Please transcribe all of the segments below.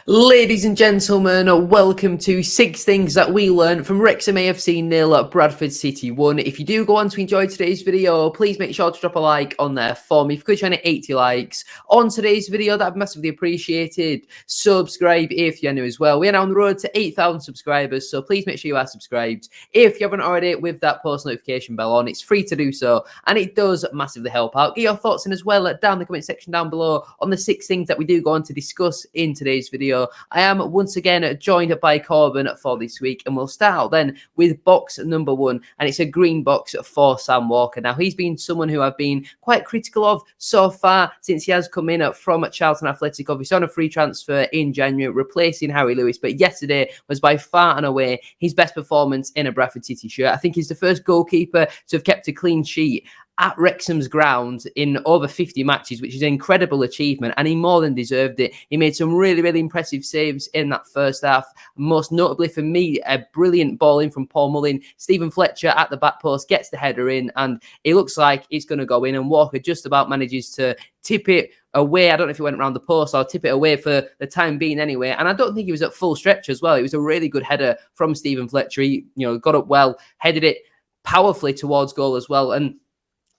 Ladies and gentlemen, welcome to 6 Things That We Learned from Wrexham Afc 0, Bradford City 1. If you do go on to enjoy today's video, please make sure to drop a like on there for me. If you could try to 80 likes on today's video, that'd be massively appreciated. Subscribe if you're new as well. We're now on the road to 8,000 subscribers, so please make sure you are subscribed. If you haven't already, with that post notification bell on, it's free to do so, and it does massively help out. Get your thoughts in as well down in the comment section down below on the 6 things that we do go on to discuss in today's video. I am once again joined by Korban for this week, and we'll start out then with box number 1, and it's a green box for Sam Walker. Now, he's been someone who I've been quite critical of so far since he has come in from Charlton Athletic, obviously on a free transfer in January, replacing Harry Lewis, but yesterday was by far and away his best performance in a Bradford City shirt. I think he's the first goalkeeper to have kept a clean sheet at Wrexham's ground in over 50 matches, which is an incredible achievement, and he more than deserved it. He made some really impressive saves in that first half. Most notably for me, a brilliant ball in from Paul Mullin. Stephen Fletcher at the back post gets the header in, and it looks like it's going to go in, and Walker just about manages to tip it away. I don't know if he went around the post or tip it away for the time being anyway. And I don't think he was at full stretch as well. It was a really good header from Stephen Fletcher. He, got up well, headed it powerfully towards goal as well. And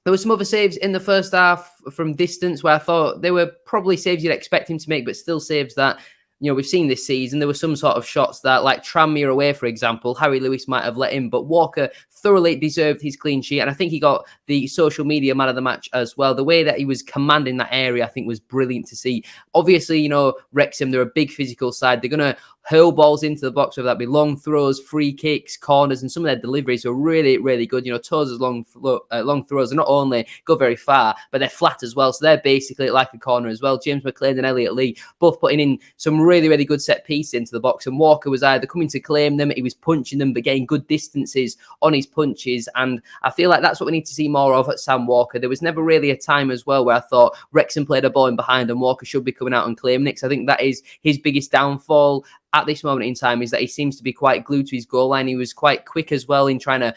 there were some other saves in the first half from distance where I thought they were probably saves you'd expect him to make, but still saves that, we've seen this season. There were some sort of shots that, like Tranmere away, for example, Harry Lewis might have let in, but Walker thoroughly deserved his clean sheet. And I think he got the social media man of the match as well. The way that he was commanding that area, I think, was brilliant to see. Obviously, Wrexham, they're a big physical side. They're going to hurl balls into the box, whether that be long throws, free kicks, corners, and some of their deliveries are really good. Tozer's long throws are not only go very far, but they're flat as well. So they're basically like a corner as well. James McLean and Elliot Lee both putting in some really good set piece into the box, and Walker was either coming to claim them, he was punching them, but getting good distances on his punches. And I feel like that's what we need to see more of at Sam Walker. There was never really a time as well where I thought Wrexham played a ball in behind and Walker should be coming out and claiming it. I think that is his biggest downfall at this moment in time, is that he seems to be quite glued to his goal line. He was quite quick as well in trying to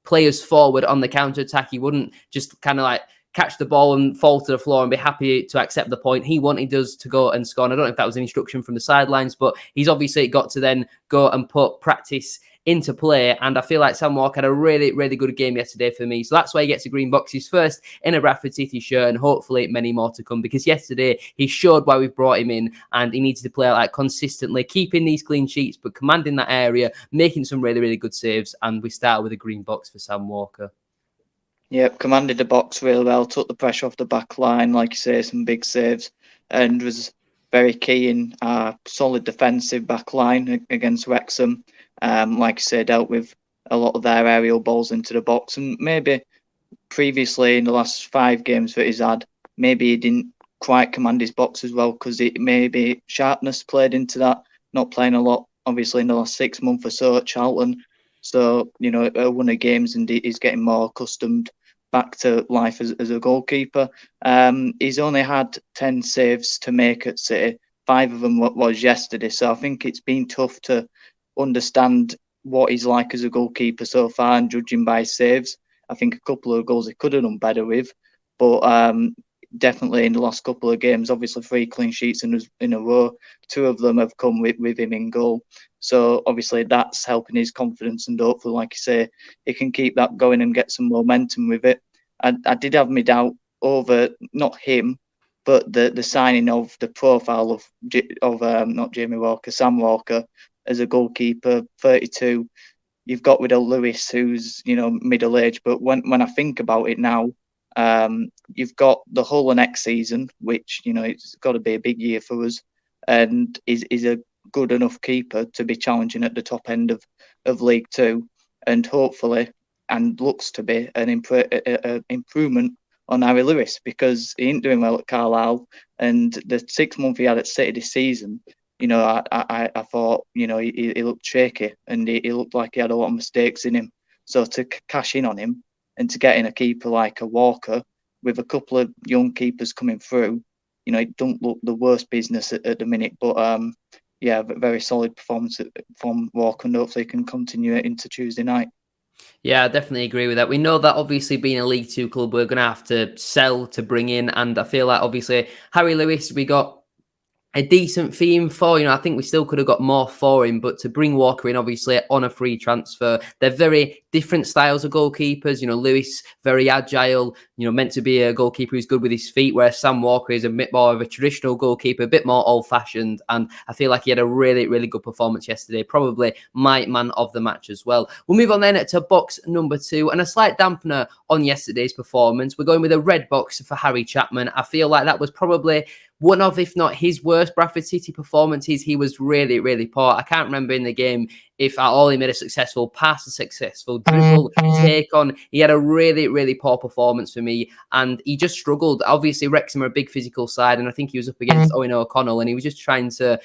play us forward on the counter attack. He wouldn't just kind of like catch the ball and fall to the floor and be happy to accept the point. He wanted us to go and score. And I don't know if that was an instruction from the sidelines, but he's obviously got to then go and put practice into play. And I feel like Sam Walker had a really good game yesterday for me. So that's why he gets a green box. He's first in a Bradford City shirt, and hopefully many more to come, because yesterday he showed why we've brought him in, and he needs to play like consistently, keeping these clean sheets, but commanding that area, making some really good saves. And we start with a green box for Sam Walker. Yep, commanded the box really well, took the pressure off the back line, like you say, some big saves, and was very key in our solid defensive back line against Wrexham. Like you say, dealt with a lot of their aerial balls into the box, and maybe previously in the last 5 games that he's had, maybe he didn't quite command his box as well, because it maybe sharpness played into that, not playing a lot, obviously, in the last 6 months or so at Charlton. So, won the games, and he's getting more accustomed back to life as a goalkeeper. He's only had 10 saves to make at City. 5 of them was yesterday. So I think it's been tough to understand what he's like as a goalkeeper so far, and judging by saves. I think a couple of goals he could have done better with, but definitely in the last couple of games, obviously 3 clean sheets in a row. 2 of them have come with him in goal. So obviously that's helping his confidence, and hopefully, like you say, he can keep that going and get some momentum with it. I did have my doubt over not him, but the signing of the profile of not Jamie Walker, Sam Walker as a goalkeeper, 32. You've got rid of Lewis, who's middle aged, but when I think about it now, you've got the whole of next season, which it's got to be a big year for us, and is a good enough keeper to be challenging at the top end of League Two, and hopefully, and looks to be an improvement on Harry Lewis, because he ain't doing well at Carlisle, and the 6 months he had at City this season, I thought he looked shaky, and he looked like he had a lot of mistakes in him. So to cash in on him, and to get in a keeper like a Walker, with a couple of young keepers coming through, it don't look the worst business at the minute. But very solid performance from Walker, and hopefully can continue it into Tuesday night. Yeah, I definitely agree with that. We know that obviously being a League Two club, we're going to have to sell to bring in. And I feel like obviously Harry Lewis, we got a decent theme for, I think we still could have got more for him, but to bring Walker in, obviously, on a free transfer, they're very different styles of goalkeepers. Lewis, very agile, meant to be a goalkeeper who's good with his feet, whereas Sam Walker is a bit more of a traditional goalkeeper, a bit more old-fashioned, and I feel like he had a really, really good performance yesterday, probably my man of the match as well. We'll move on then to box number 2, and a slight dampener on yesterday's performance. We're going with a red box for Harry Chapman. I feel like that was probably one of, if not his worst Bradford City performances. He was really, really poor. I can't remember in the game if at all he made a successful pass, a successful dribble, take on. He had a really, really poor performance for me, and he just struggled. Obviously, Wrexham are a big physical side, and I think he was up against Owen O'Connell, and he was just trying to,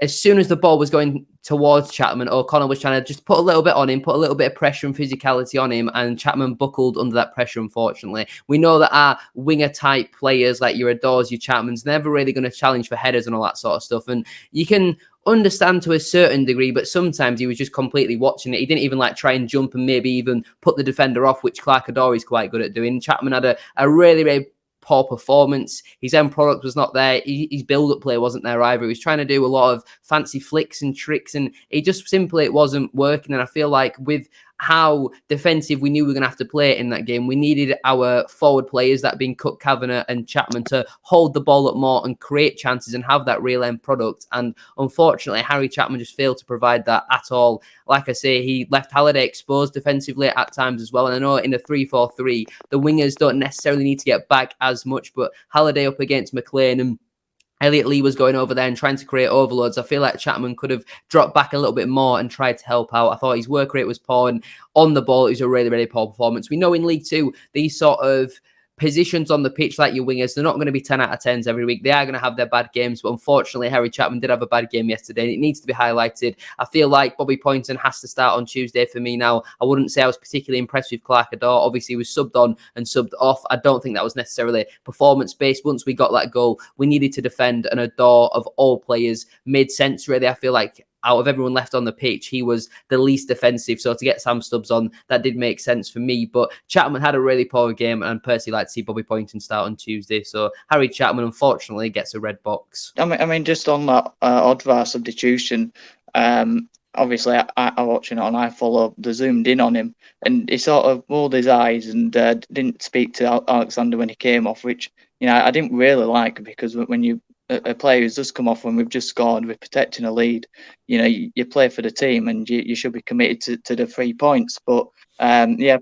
as soon as the ball was going towards Chapman, O'Connell was trying to just put a little bit on him, put a little bit of pressure and physicality on him, and Chapman buckled under that pressure, unfortunately. We know that our winger-type players, like your Adors, your Chapman's, never really going to challenge for headers and all that sort of stuff, and you can understand to a certain degree, but sometimes he was just completely watching it. He didn't even try and jump and maybe even put the defender off, which Clark Ador is quite good at doing. Chapman had a really, really poor performance. His end product was not there. His build-up play wasn't there either. He was trying to do a lot of fancy flicks and tricks, and it wasn't working. And I feel like with how defensive we knew we were going to have to play it in that game, we needed our forward players, that being Cook, Kavanagh and Chapman, to hold the ball up more and create chances and have that real end product. And unfortunately, Harry Chapman just failed to provide that at all. Like I say, he left Halliday exposed defensively at times as well. And I know in a 3-4-3, the wingers don't necessarily need to get back as much, but Halliday up against McLean and Elliot Lee was going over there and trying to create overloads. I feel like Chapman could have dropped back a little bit more and tried to help out. I thought his work rate was poor, and on the ball, it was a really, really poor performance. We know in League Two, these sort of positions on the pitch, like your wingers, they're not going to be 10 out of 10s every week. They are going to have their bad games, but unfortunately, Harry Chapman did have a bad game yesterday, and it needs to be highlighted. I feel like Bobby Poynton has to start on Tuesday for me now. I wouldn't say I was particularly impressed with Clark Ador. Obviously, he was subbed on and subbed off. I don't think that was necessarily performance-based. Once we got that goal, we needed to defend, and Ador, of all players, made sense, really. I feel like out of everyone left on the pitch, he was the least defensive. So to get Sam Stubbs on, that did make sense for me. But Chapman had a really poor game, and personally like to see Bobby Poynton start on Tuesday. So Harry Chapman, unfortunately, gets a red box. I mean, just on that Oddvar substitution, obviously I watching it and I follow the zoomed in on him, and he sort of rolled his eyes and didn't speak to Alexander when he came off, which I didn't really like, because when you a player who's just come off when we've just scored, we're protecting a lead, you play for the team and you should be committed to the 3 points. But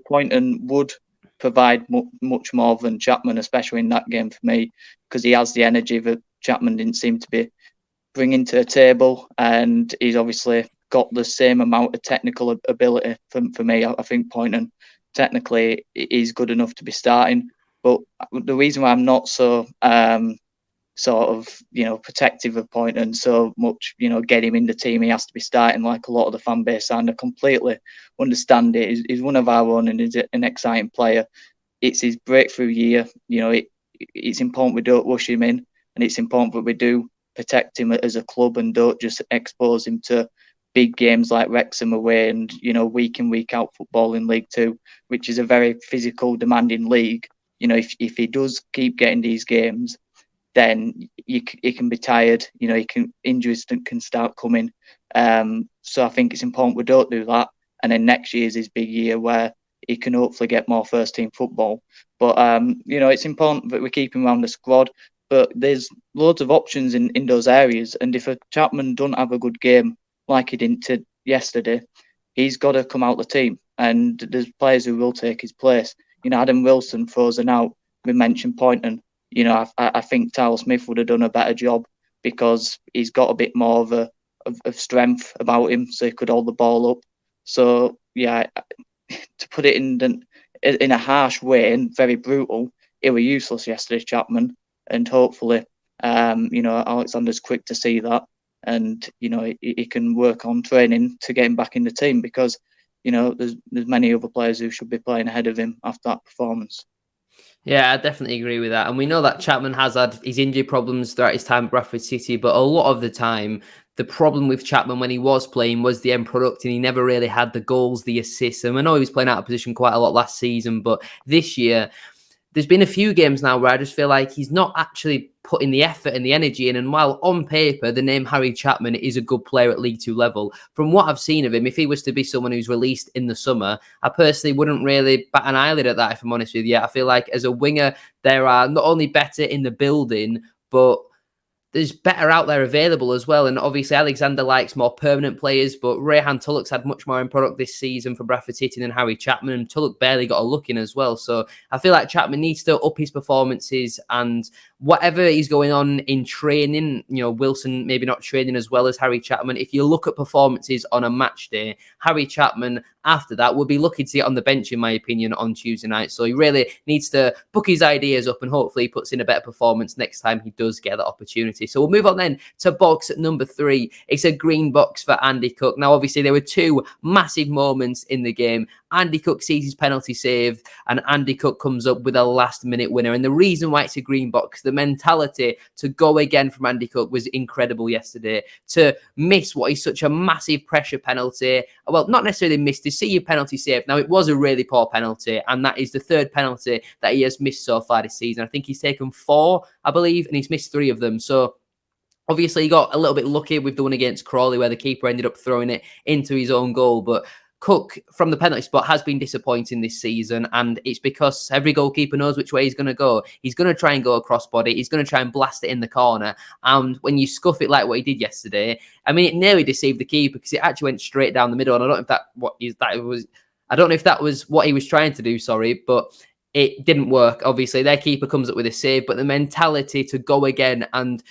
Poynton would provide much more than Chapman, especially in that game for me, because he has the energy that Chapman didn't seem to be bringing to the table, and he's obviously got the same amount of technical ability for me. I think Poynton technically is good enough to be starting, but the reason why I'm not so protective of Poynton so much, get him in the team, he has to be starting like a lot of the fan base, and I completely understand it. He's one of our own and he's an exciting player. It's his breakthrough year. It's important we don't rush him in, and it's important that we do protect him as a club and don't just expose him to big games like Wrexham away and, week in, week out football in League Two, which is a very physical, demanding league. If he does keep getting these games, then he can be tired. Injuries can start coming. So I think it's important we don't do that. And then next year is his big year where he can hopefully get more first team football. But it's important that we keep him around the squad. But there's loads of options in those areas. And if a Chapman don't have a good game like he didn't yesterday, he's got to come out the team. And there's players who will take his place. Adam Wilson frozen out. We mentioned Poynton. I think Tyler Smith would have done a better job, because he's got a bit more of strength about him, so he could hold the ball up. So to put it in a harsh way and very brutal, he was useless yesterday, Chapman. And hopefully, Alexander's quick to see that, and he can work on training to get him back in the team, because there's many other players who should be playing ahead of him after that performance. Yeah, I definitely agree with that. And we know that Chapman has had his injury problems throughout his time at Bradford City, but a lot of the time, the problem with Chapman when he was playing was the end product, and he never really had the goals, the assists. And I know he was playing out of position quite a lot last season, but this year, there's been a few games now where I just feel like he's not actually putting the effort and the energy in. And while on paper, the name Harry Chapman is a good player at League Two level, from what I've seen of him, if he was to be someone who's released in the summer, I personally wouldn't really bat an eyelid at that, if I'm honest with you. I feel like as a winger, there are not only better in the building, but there's better out there available as well. And obviously Alexander likes more permanent players, but Rayhan Tulloch's had much more in product this season for Bradford City than Harry Chapman, and Tulloch barely got a look in as well. So I feel like Chapman needs to up his performances, and whatever is going on in training, Wilson maybe not training as well as Harry Chapman. If you look at performances on a match day, Harry Chapman after that will be lucky to get on the bench, in my opinion, on Tuesday night. So he really needs to book his ideas up, and hopefully he puts in a better performance next time he does get that opportunity. So we'll move on then to box number 3. It's a green box for Andy Cook. Now, obviously, there were 2 massive moments in the game. Andy Cook sees his penalty saved, and Andy Cook comes up with a last-minute winner. And the reason why it's a green box, the mentality to go again from Andy Cook was incredible yesterday. To miss what is such a massive pressure penalty, well, not necessarily miss, to see your penalty saved. Now, it was a really poor penalty, and that is the 3rd penalty that he has missed so far this season. I think he's taken 4, I believe, and he's missed 3 of them. So obviously, he got a little bit lucky with the one against Crawley, where the keeper ended up throwing it into his own goal. But Cook, from the penalty spot, has been disappointing this season, and it's because every goalkeeper knows which way he's going to go. He's going to try and go across body. He's going to try and blast it in the corner. And when you scuff it like what he did yesterday, I mean, it nearly deceived the keeper, because it actually went straight down the middle. And I don't know if that was what he was trying to do, sorry, but it didn't work. Obviously, their keeper comes up with a save, but the mentality to go again, and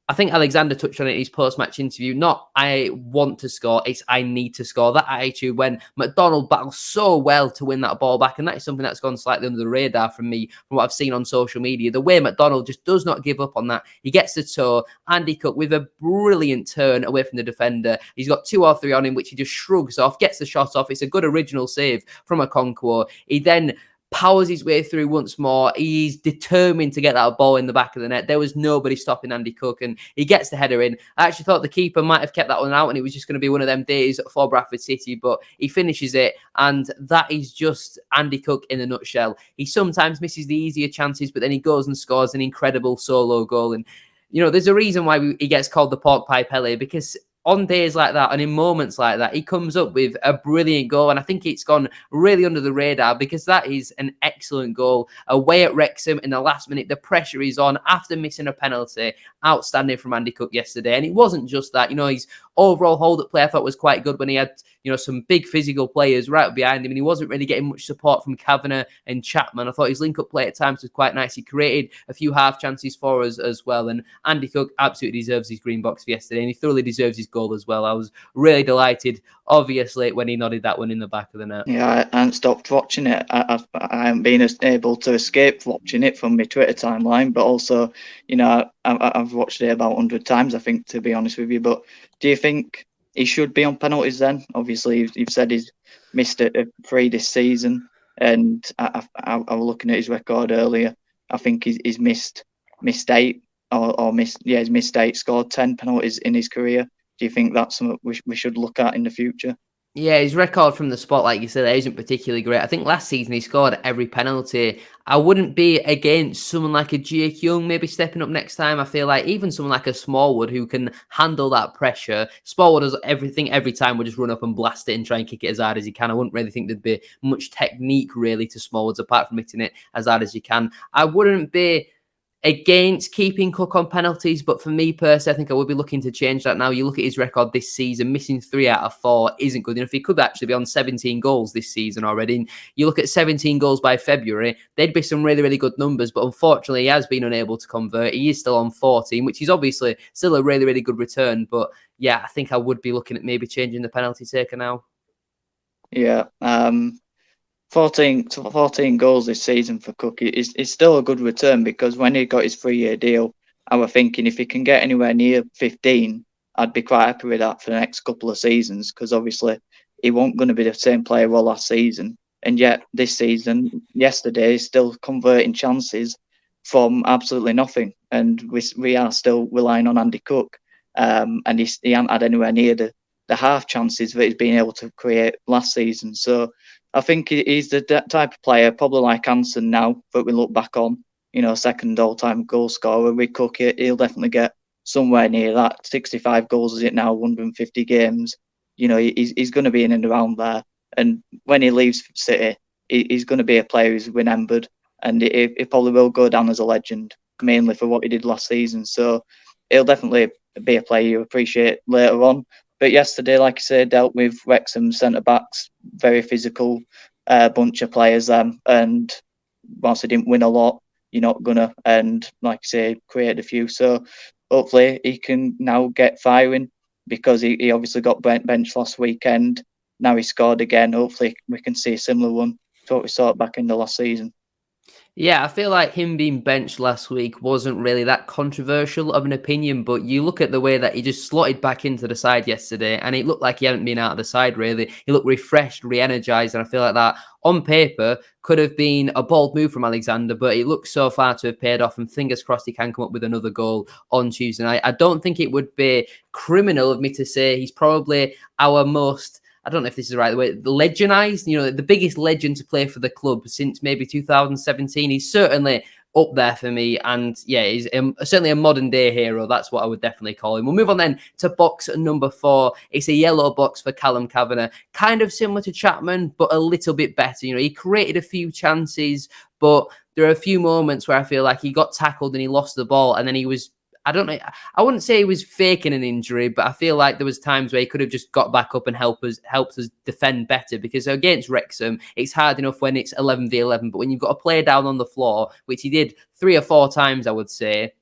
I think Alexander touched on it in his post-match interview. Not I want to score, it's I need to score. That attitude when McDonald battles so well to win that ball back, and that is something that's gone slightly under the radar from me, from what I've seen on social media. The way McDonald just does not give up on that. He gets the toe. Andy Cook with a brilliant turn away from the defender. He's got 2 or 3 on him, which he just shrugs off, gets the shot off. It's a good original save from a Conquo. He then powers his way through once more. He's determined to get that ball in the back of the net. There was nobody stopping Andy Cook, and he gets the header in. I actually thought the keeper might have kept that one out, and it was just going to be one of them days for Bradford City, but he finishes it, and that is just Andy Cook in a nutshell. He sometimes misses the easier chances, but then he goes and scores an incredible solo goal. And, there's a reason why he gets called the pork pie Pele, because on days like that and in moments like that, he comes up with a brilliant goal. And I think it's gone really under the radar, because that is an excellent goal away at Wrexham in the last minute. The pressure is on after missing a penalty. Outstanding from Andy Cook yesterday. And it wasn't just that, his overall hold-up play I thought was quite good when he had, some big physical players right behind him, and he wasn't really getting much support from Kavanagh and Chapman. I thought his link-up play at times was quite nice. He created a few half chances for us as well. And Andy Cook absolutely deserves his green box for yesterday, and he thoroughly deserves his goal as well. I was really delighted, obviously, when he nodded that one in the back of the net. Yeah, I haven't stopped watching it. I haven't been able to escape watching it from my Twitter timeline, but also, I've watched it about 100 times, I think, to be honest with you. But do you think he should be on penalties then? Obviously, you've said he's missed it 3 this season, and I was looking at his record earlier. I think he's missed 8 he's missed 8, scored 10 penalties in his career. Do you think that's something we should look at in the future? Yeah, his record from the spot, like you said, isn't particularly great. I think last season he scored every penalty. I wouldn't be against someone like a Jake Young maybe stepping up next time. I feel like even someone like a Smallwood who can handle that pressure. Smallwood does everything every time. Will just run up and blast it and try and kick it as hard as he can. I wouldn't really think there'd be much technique really to Smallwood's apart from hitting it as hard as you can. I wouldn't be against keeping Cook on penalties, but for me personally, I think I would be looking to change that now. You look at his record this season, missing 3 out of 4 isn't good enough. He could actually be on 17 goals this season already. And you look at 17 goals by February, they'd be some really, really good numbers, but unfortunately he has been unable to convert. He is still on 14, which is obviously still a really, really good return. But yeah, I think I would be looking at maybe changing the penalty taker now. Yeah, 14 goals this season for Cook is still a good return, because when he got his 3-year deal, I was thinking if he can get anywhere near 15, I'd be quite happy with that for the next couple of seasons, because obviously he won't going to be the same player well last season. And yet this season, yesterday, he's still converting chances from absolutely nothing. And we are still relying on Andy Cook. And he hasn't had anywhere near the half chances that he's been able to create last season. So I think he's the type of player, probably like Hansen now, that we look back on, second all-time goal scorer. With Cook, he'll definitely get somewhere near that. 65 goals is it now, 150 games. He's going to be in and around there. And when he leaves City, he's going to be a player who's remembered, and he probably will go down as a legend, mainly for what he did last season. So he'll definitely be a player you appreciate later on. But yesterday, like I say, dealt with Wrexham centre-backs, very physical bunch of players. And whilst they didn't win a lot, you're not going to, and like I say, create a few. So hopefully he can now get firing, because he obviously got benched last weekend. Now he scored again. Hopefully we can see a similar one to what we saw back in the last season. Yeah, I feel like him being benched last week wasn't really that controversial of an opinion, but you look at the way that he just slotted back into the side yesterday, and it looked like he hadn't been out of the side, really. He looked refreshed, re-energised, and I feel like that, on paper, could have been a bold move from Alexander, but it looks so far to have paid off, and fingers crossed he can come up with another goal on Tuesday night. I don't think it would be criminal of me to say he's probably our most... I don't know if this is the right way, legendized, the biggest legend to play for the club since maybe 2017. He's certainly up there for me. And yeah, he's certainly a modern day hero. That's what I would definitely call him. We'll move on then to box number 4. It's a yellow box for Callum Kavanagh, kind of similar to Chapman, but a little bit better. He created a few chances, but there are a few moments where I feel like he got tackled and he lost the ball, and then he was... I don't know. I wouldn't say he was faking an injury, but I feel like there was times where he could have just got back up and helped us defend better. Because against Wrexham, it's hard enough when it's 11v11, but when you've got a player down on the floor, which he did 3 or 4 times, I would say,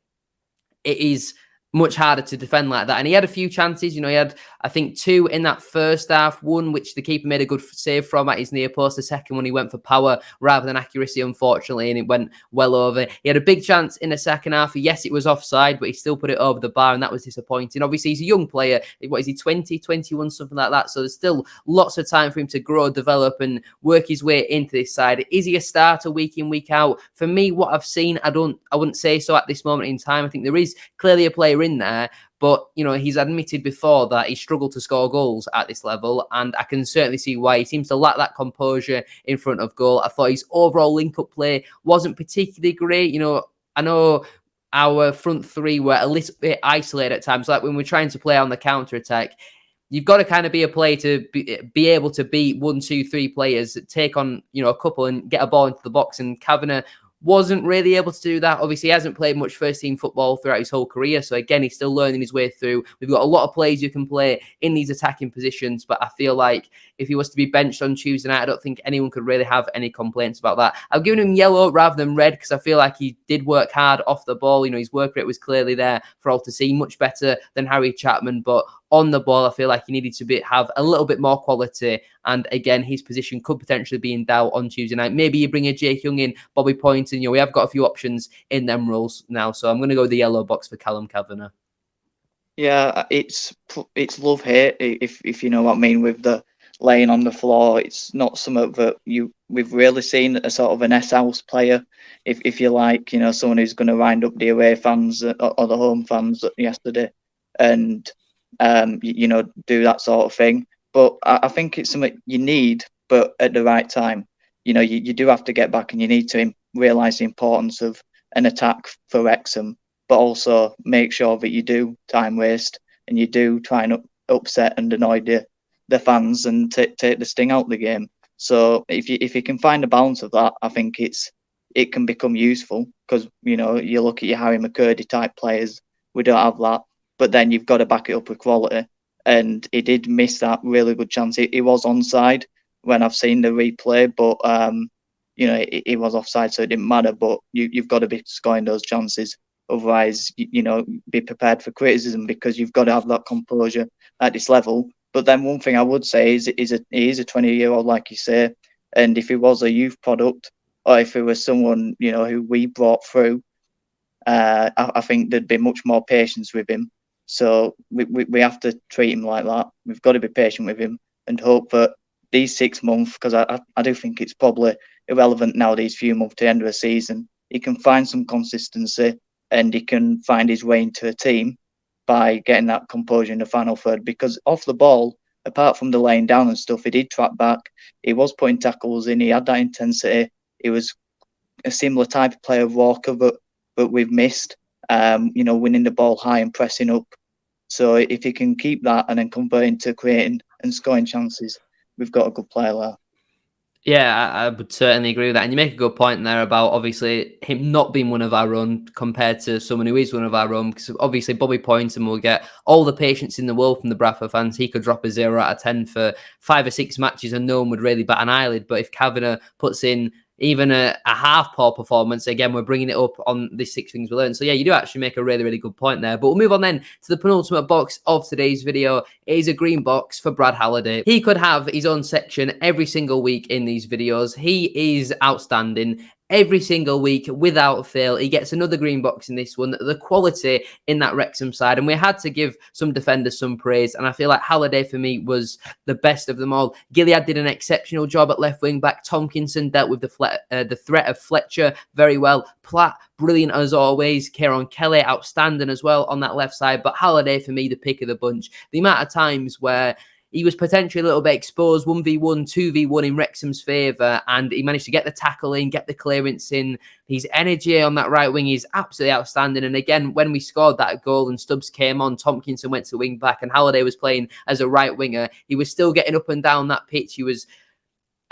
it is much harder to defend like that. And he had a few chances. He had, I think, 2 in that first half. One which the keeper made a good save from at his near post. The second one, he went for power rather than accuracy, unfortunately, and it went well over. He had a big chance in the second half. Yes, it was offside, but he still put it over the bar, and that was disappointing. Obviously, he's a young player. What is he, 20, 21, something like that? So there's still lots of time for him to grow, develop, and work his way into this side. Is he a starter week in, week out? For me, what I've seen, I wouldn't say so at this moment in time. I think there is clearly a player in there, but he's admitted before that he struggled to score goals at this level, and I can certainly see why. He seems to lack that composure in front of goal. I thought his overall link-up play wasn't particularly great. I know our front three were a little bit isolated at times, like when we're trying to play on the counter-attack. You've got to kind of be a player to be able to beat 1, 2, 3 players, take on a couple and get a ball into the box, and Kavanagh wasn't really able to do that. Obviously, he hasn't played much first-team football throughout his whole career. So, again, he's still learning his way through. We've got a lot of players who can play in these attacking positions. But I feel like if he was to be benched on Tuesday night, I don't think anyone could really have any complaints about that. I've given him yellow rather than red because I feel like he did work hard off the ball. His work rate was clearly there for all to see, much better than Harry Chapman. But on the ball, I feel like he needed to have a little bit more quality. And again, his position could potentially be in doubt on Tuesday night. Maybe you bring a Jake Young in, Bobby Poynton. We have got a few options in them roles now. So I'm going to go with the yellow box for Callum Kavanagh. Yeah, it's love-hate, if you know what I mean, with the laying on the floor. It's not something that we've really seen a sort of an S-house player, if you like, someone who's going to wind up the away fans or the home fans yesterday and, do that sort of thing. But I think it's something you need, but at the right time. You do have to get back, and you need to realise the importance of an attack for Wrexham, but also make sure that you do time waste and you do try and upset and annoy the fans and take the sting out of the game. So if you can find a balance of that, I think it can become useful, because you look at your Harry McCurdy type players, we don't have that, but then you've got to back it up with quality. And he did miss that really good chance. He was onside when I've seen the replay, but he was offside, so it didn't matter. But you've got to be scoring those chances. Otherwise, be prepared for criticism, because you've got to have that composure at this level. But then one thing I would say is he is a 20-year-old, like you say, and if he was a youth product, or if it was someone who we brought through, I think there'd be much more patience with him. So we have to treat him like that. We've got to be patient with him and hope that these 6 months, because I do think it's probably irrelevant now, these few months to the end of the season, he can find some consistency and he can find his way into a team by getting that composure in the final third. Because off the ball, apart from the laying down and stuff, he did track back. He was putting tackles in. He had that intensity. He was a similar type of player of Walker, but we've missed. Winning the ball high and pressing up. So if he can keep that and then convert into creating and scoring chances, we've got a good player there. Yeah, I would certainly agree with that. And you make a good point there about obviously him not being one of our own compared to someone who is one of our own. Because obviously Bobby Poynton will get all the patience in the world from the Bradford fans. He could drop a 0 out of 10 for 5 or 6 matches and no one would really bat an eyelid. But if Kavanagh puts in even a half poor performance, again, we're bringing it up on the 6 things we learned. So yeah, you do actually make a really, really good point there. But we'll move on then to the penultimate box of today's video. It is a green box for Brad Halliday. He could have his own section every single week in these videos. He is outstanding. Every single week, without fail, he gets another green box in this one. The quality in that Wrexham side, and we had to give some defenders some praise, and I feel like Halliday for me was the best of them all. Gilead did an exceptional job at left wing back. Tomkinson dealt with the threat of Fletcher very well. Platt, brilliant as always. Kieran Kelly, outstanding as well on that left side, but Halliday for me, the pick of the bunch. The amount of times where he was potentially a little bit exposed, 1v1, 2v1 in Wrexham's favour, and he managed to get the tackle in, get the clearance in. His energy on that right wing is absolutely outstanding. And again, when we scored that goal and Stubbs came on, Tomkinson went to wing back and Halliday was playing as a right winger, he was still getting up and down that pitch. He was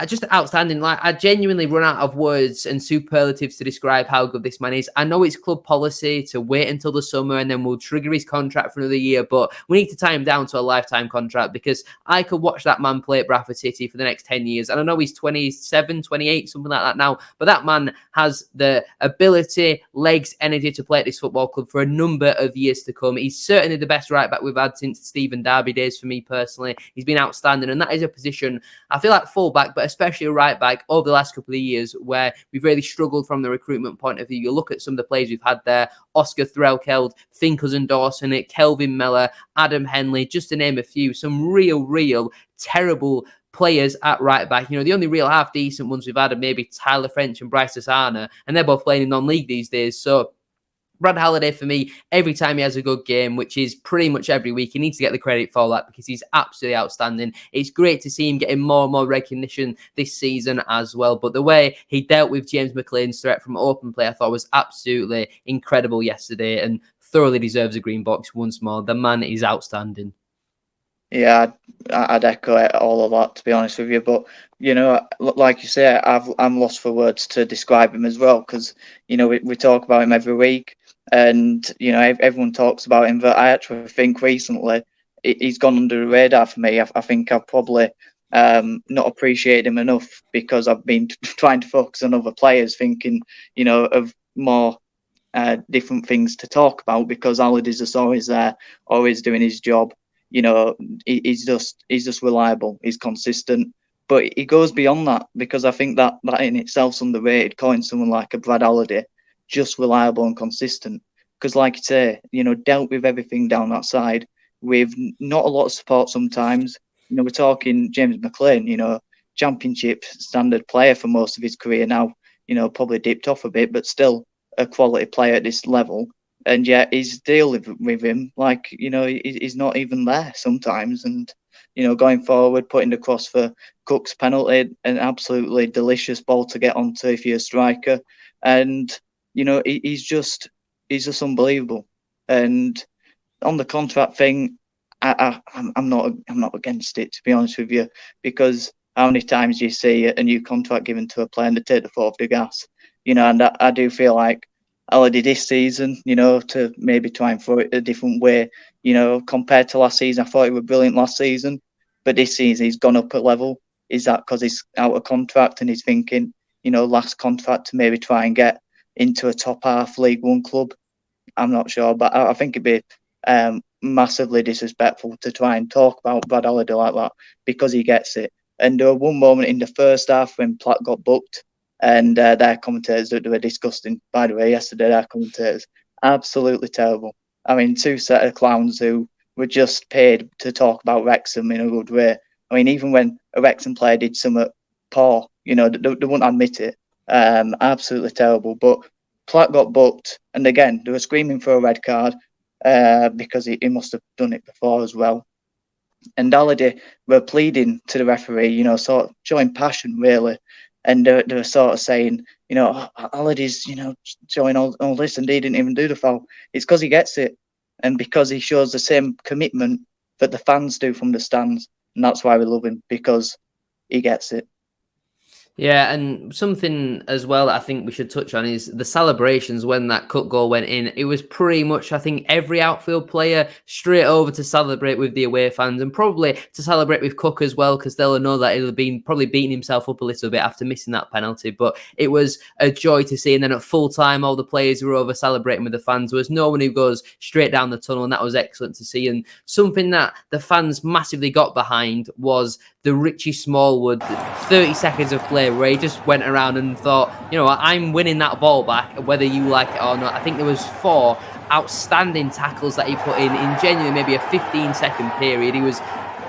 just outstanding. Like, I genuinely run out of words and superlatives to describe how good this man is. I know it's club policy to wait until the summer and then we'll trigger his contract for another year, but we need to tie him down to a lifetime contract because I could watch that man play at Bradford City for the next 10 years. And I know he's 27, 28, something like that now, but that man has the ability, legs, energy to play at this football club for a number of years to come. He's certainly the best right back we've had since Stephen Darby days for me personally. He's been outstanding, and that is a position, I feel like full back, but especially a right back over the last couple of years where we've really struggled from the recruitment point of view. You look at some of the players we've had there: Oscar Threlkeld, Finn Cousin-Dawson, Kelvin Miller, Adam Henley, just to name a few. Some real terrible players at right back. The only real half decent ones we've had are maybe Tyler French and Bryce Asana, and they're both playing in non-league these days. So Brad Halliday, for me, every time he has a good game, which is pretty much every week, he needs to get the credit for that because he's absolutely outstanding. It's great to see him getting more and more recognition this season as well. But the way he dealt with James McLean's threat from open play, I thought was absolutely incredible yesterday and thoroughly deserves a green box once more. The man is outstanding. Yeah, I'd echo all of that, to be honest with you. But, like you say, I'm lost for words to describe him as well because, we talk about him every week. And, everyone talks about him, but I actually think recently he's gone under the radar for me. I think I've probably not appreciated him enough because I've been trying to focus on other players, thinking, of more different things to talk about because Halliday's just always there, always doing his job. He's just reliable. He's consistent. But he goes beyond that because I think that in itself's underrated, calling someone like a Brad Halliday just reliable and consistent. Because, like you say, dealt with everything down that side with not a lot of support sometimes. We're talking James McLean, championship standard player for most of his career now, probably dipped off a bit, but still a quality player at this level. And yet he's dealing with him like, he's not even there sometimes. And, going forward, putting the cross for Cook's penalty, an absolutely delicious ball to get onto if you're a striker. And, he's just unbelievable. And on the contract thing, I'm not against it, to be honest with you, because how many times do you see a new contract given to a player and they take the foot off the gas? And I do feel like Halliday this season, to maybe try and throw it a different way, compared to last season. I thought he was brilliant last season, but this season he's gone up a level. Is that because he's out of contract and he's thinking, last contract to maybe try and get into a top half League One club? I'm not sure, but I think it'd be massively disrespectful to try and talk about Brad Halliday like that because he gets it. And there was one moment in the first half when Platt got booked, and their commentators, they were disgusting, by the way, yesterday, their commentators, absolutely terrible. I mean, two set of clowns who were just paid to talk about Wrexham in a good way. I mean, even when a Wrexham player did something poor, they wouldn't admit it. Absolutely terrible. But Platt got booked, and again, they were screaming for a red card because he must have done it before as well. And Halliday were pleading to the referee, sort of showing passion, really. And they were sort of saying, Halliday's, showing all this and he didn't even do the foul. It's because he gets it. And because he shows the same commitment that the fans do from the stands. And that's why we love him, because he gets it. Yeah, and something as well that I think we should touch on is the celebrations when that cut goal went in. It was pretty much, I think, every outfield player straight over to celebrate with the away fans, and probably to celebrate with Cook as well, because they'll know that he'll have been probably beating himself up a little bit after missing that penalty. But it was a joy to see. And then at full time, all the players were over celebrating with the fans. There was no one who goes straight down the tunnel, and that was excellent to see. And something that the fans massively got behind was the Richie Smallwood 30 seconds of play where he just went around and thought, I'm winning that ball back, whether you like it or not. I think there was 4 outstanding tackles that he put in genuinely maybe a 15-second period. He was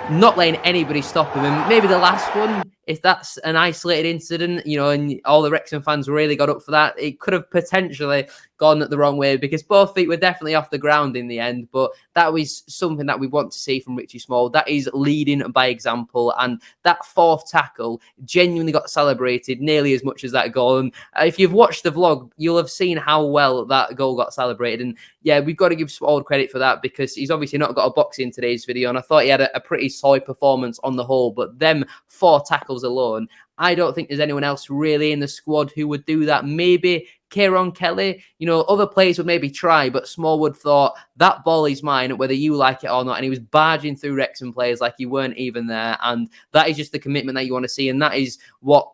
not letting anybody stop him. And maybe the last one, if that's an isolated incident, and all the Wrexham fans really got up for that, it could have potentially gone the wrong way, because both feet were definitely off the ground in the end. But that was something that we want to see from Richie Small. That is leading by example. And that 4th tackle genuinely got celebrated nearly as much as that goal. And if you've watched the vlog, you'll have seen how well that goal got celebrated. And yeah, we've got to give Small credit for that, because he's obviously not got a box in today's video. And I thought he had a pretty solid performance on the whole. But them 4 tackles alone, I don't think there's anyone else really in the squad who would do that. Maybe Kieran Kelly, other players would maybe try, but Smallwood thought, that ball is mine, whether you like it or not. And he was barging through Wrexham players like he weren't even there. And that is just the commitment that you want to see. And that is what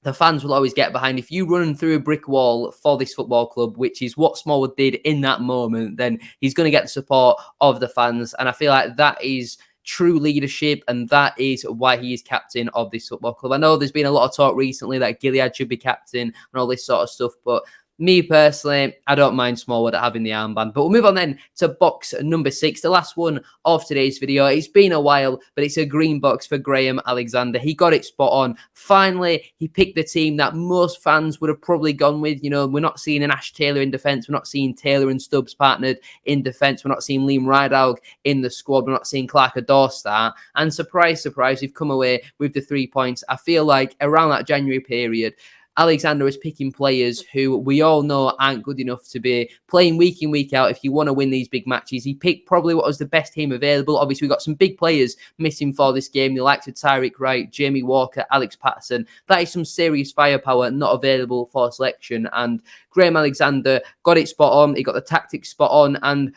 the fans will always get behind. If you run through a brick wall for this football club, which is what Smallwood did in that moment, then he's going to get the support of the fans. And I feel like that is true leadership, and that is why he is captain of this football club. I know there's been a lot of talk recently that Gilead should be captain and all this sort of stuff, but me personally, I don't mind Smallwood having the armband. But we'll move on then to box number 6, the last one of today's video. It's been a while, but it's a green box for Graham Alexander. He got it spot on. Finally, he picked the team that most fans would have probably gone with. We're not seeing an Ash Taylor in defence. We're not seeing Taylor and Stubbs partnered in defence. We're not seeing Liam Ridehalgh in the squad. We're not seeing Clark Adore start. And surprise, surprise, we've come away with the 3 points. I feel like around that January period, Alexander is picking players who we all know aren't good enough to be playing week in, week out if you want to win these big matches. He picked probably what was the best team available. Obviously, we've got some big players missing for this game. The likes of Tyreek Wright, Jamie Walker, Alex Patterson. That is some serious firepower not available for selection. And Graham Alexander got it spot on. He got the tactics spot on. And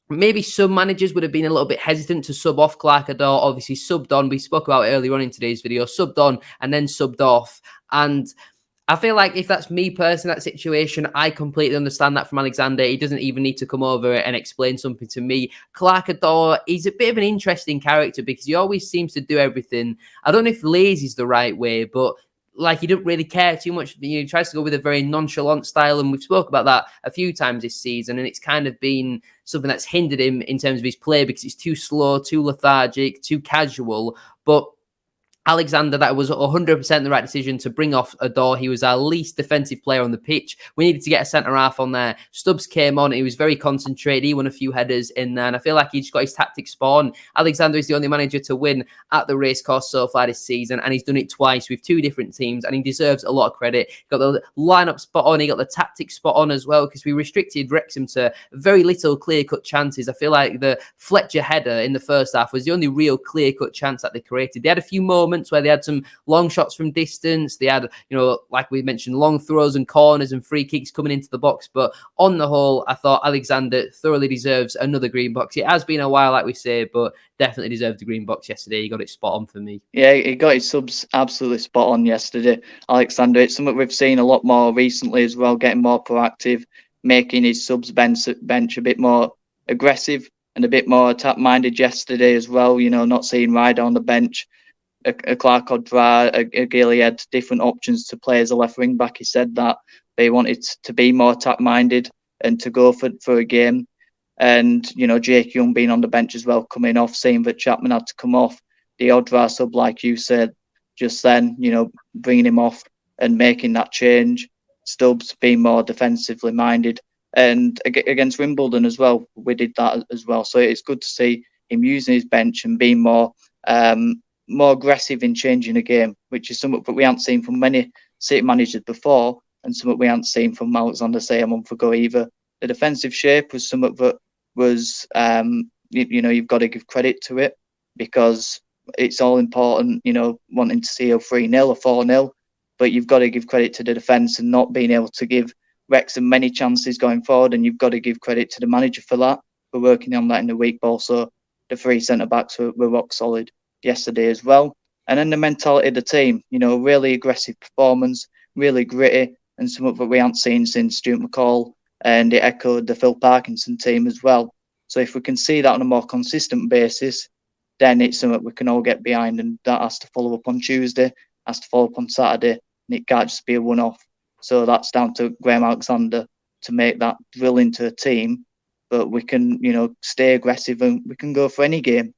maybe some managers would have been a little bit hesitant to sub off Clark Adore. Obviously, subbed on. We spoke about it earlier on in today's video. Subbed on and then subbed off. And I feel like if that's me personally, that situation, I completely understand that from Alexander. He doesn't even need to come over and explain something to me. Clark Adore, he's a bit of an interesting character because he always seems to do everything. I don't know if lazy is the right way, but like he doesn't really care too much. He tries to go with a very nonchalant style, and we've spoke about that a few times this season, and it's kind of been something that's hindered him in terms of his play because it's too slow, too lethargic, too casual. But Alexander, that was 100% the right decision to bring off Adore. He was our least defensive player on the pitch. We needed to get a centre-half on there. Stubbs came on. He was very concentrated. He won a few headers in there, and I feel like he just got his tactics spot on. Alexander is the only manager to win at the racecourse so far this season, and he's done it twice with 2 different teams, and he deserves a lot of credit. He got the lineup spot on. He got the tactics spot on as well, because we restricted Wrexham to very little clear-cut chances. I feel like the Fletcher header in the first half was the only real clear-cut chance that they created. They had a few moments where they had some long shots from distance. They had, like we mentioned, long throws and corners and free kicks coming into the box. But on the whole, I thought Alexander thoroughly deserves another green box. It has been a while, like we say, but definitely deserved the green box yesterday. He got it spot on for me. Yeah, he got his subs absolutely spot on yesterday, Alexander. It's something we've seen a lot more recently as well, getting more proactive, making his subs bench a bit more aggressive and a bit more attack-minded yesterday as well. Not seeing Ryder on the bench. A Clark Odra, a Gilead, different options to play as a left wing back. He said that they wanted to be more attack minded and to go for a game. And Jake Young being on the bench as well, coming off, seeing that Chapman had to come off. The Odra sub, like you said, just then, bringing him off and making that change. Stubbs being more defensively minded, and against Wimbledon as well, we did that as well. So it's good to see him using his bench and being more aggressive in changing the game, which is something that we haven't seen from many City managers before, and something we haven't seen from Alexander, say, a month ago either. The defensive shape was something that was, you've got to give credit to it, because it's all important, wanting to see a 3-0 or 4-0, but you've got to give credit to the defence and not being able to give Wrexham many chances going forward, and you've got to give credit to the manager for that, for working on that in the week. But also, the 3 centre-backs were rock solid yesterday as well. And then the mentality of the team, really aggressive performance, really gritty, and something that we haven't seen since Stuart McCall, and it echoed the Phil Parkinson team as well. So if we can see that on a more consistent basis, then it's something we can all get behind, and that has to follow up on Tuesday, has to follow up on Saturday, and it can't just be a one-off. So that's down to Graham Alexander to make that drill into a team. But we can, stay aggressive, and we can go for any game.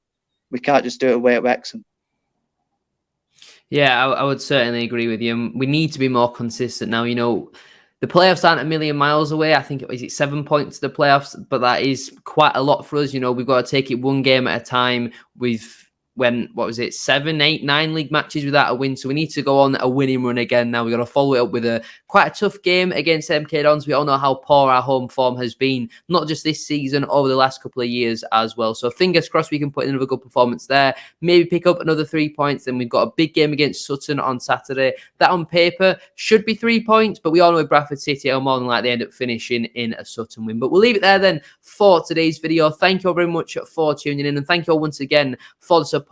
We can't just do it away at Wrexham. Yeah, I would certainly agree with you. We need to be more consistent now. The playoffs aren't a million miles away. I think it's 7 points to the playoffs, but that is quite a lot for us. We've got to take it one game at a time. When 7, 8, 9 league matches without a win, so we need to go on a winning run again. Now we've got to follow it up with quite a tough game against MK Dons. We all know how poor our home form has been, not just this season, over the last couple of years as well. So fingers crossed we can put in another good performance there, maybe pick up another 3 points. Then we've got a big game against Sutton on Saturday. That on paper should be 3 points, but we all know with Bradford City are more than likely end up finishing in a Sutton win. But we'll leave it there then for today's video. Thank you all very much for tuning in, and thank you all once again for the support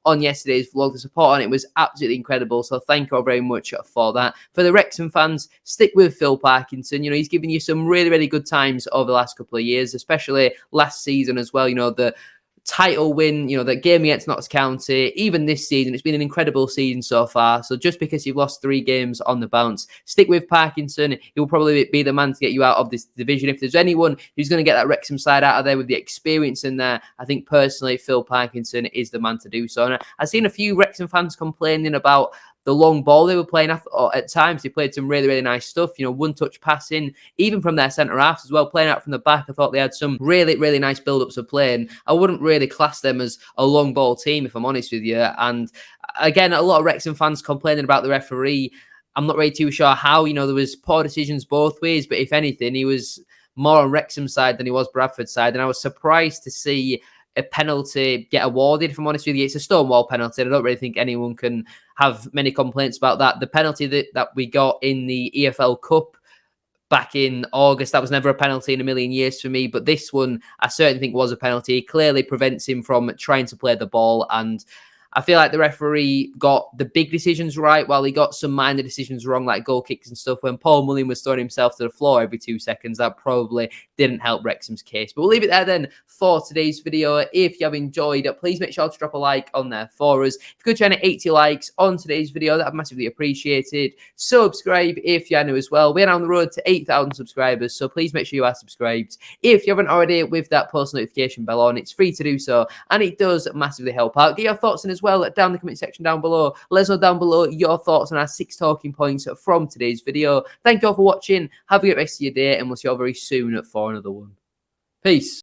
on yesterday's vlog. The support on it was absolutely incredible, so thank you all very much for that. For the Wrexham fans, stick with Phil Parkinson. He's given you some really, really good times over the last couple of years, especially last season as well. The title win, the game against Notts County, even this season, it's been an incredible season so far. So just because you've lost 3 games on the bounce, stick with Parkinson. He'll probably be the man to get you out of this division. If there's anyone who's going to get that Wrexham side out of there with the experience in there, I think personally Phil Parkinson is the man to do so. And I've seen a few Wrexham fans complaining about the long ball they were playing. At times they played some really, really nice stuff, one-touch passing, even from their centre-halves as well, playing out from the back. I thought they had some really, really nice build-ups of play, and I wouldn't really class them as a long ball team, if I'm honest with you. And again, a lot of Wrexham fans complaining about the referee. I'm not really too sure how, there was poor decisions both ways, but if anything, he was more on Wrexham's side than he was Bradford's side, and I was surprised to see a penalty get awarded, if I'm honest with you. It's a stonewall penalty. I don't really think anyone can have many complaints about that. The penalty that we got in the EFL Cup back in August, that was never a penalty in a million years for me, but this one I certainly think was a penalty. It clearly prevents him from trying to play the ball, and I feel like the referee got the big decisions right, while he got some minor decisions wrong, like goal kicks and stuff. When Paul Mullin was throwing himself to the floor every 2 seconds, that probably didn't help Wrexham's case. But we'll leave it there then for today's video. If you have enjoyed it, please make sure to drop a like on there for us. If you could try and 80 likes on today's video, that would be massively appreciated. Subscribe if you're new as well. We're on the road to 8,000 subscribers, so please make sure you are subscribed. If you haven't already, with that post notification bell on, it's free to do so, and it does massively help out. Get your thoughts in as well down in the comment section down below. Let us know down below your thoughts on our 6 talking points from today's video. Thank you all for watching. Have a great rest of your day, and we'll see you all very soon for another one. Peace.